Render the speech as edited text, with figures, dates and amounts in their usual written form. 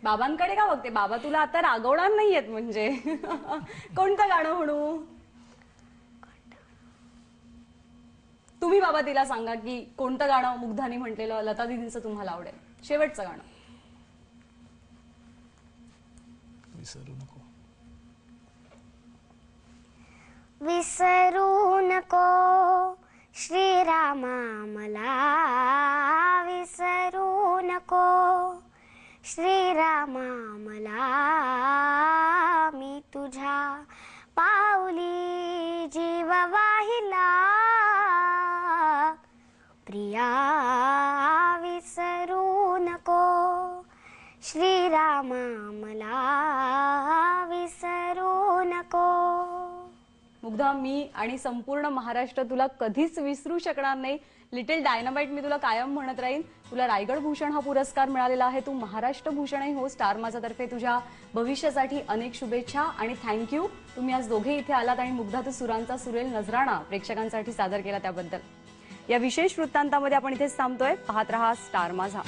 बाबांकडे का बघते? बाबा तुला आता रागवणार नाहीयेत म्हणजे. कोणतं गाणं म्हणू? तुम्ही बाबा तिला सांगा की कोणतं गाणं मुग्धाने म्हटलेलं लता दीदींचं तुम्हाला आवडेल. शेवटचं गाणं. विसरू नको. विसरू नको श्रीरामा मला, विसरू नको श्रीरामा मला, मी तुझ्या पाऊली जीव वाहिला, प्रिया विसरू नको श्रीरामा मला, विसरू नको. मुग्धा, मी आणि संपूर्ण महाराष्ट्र तुला कधीच विसरू शकणार नाही. लिटिल डायनामाइट मी तुला कायम म्हणत राहीन. तुला रायगड भूषण हा पुरस्कार मिळालेला आहे. तू महाराष्ट्र भूषणही हो. स्टार माझातर्फे तुझ्या भविष्यासाठी अनेक शुभेच्छा आणि थँक्यू. तुम्ही आज दोघे इथे आलात आणि मुग्धा तू सुरांचा सुरेल नजराणा प्रेक्षकांसाठी सादर केला त्याबद्दल. या विशेष वृत्तांतामध्ये आपण इथेच थांबतोय. पाहत रहा स्टार माझा.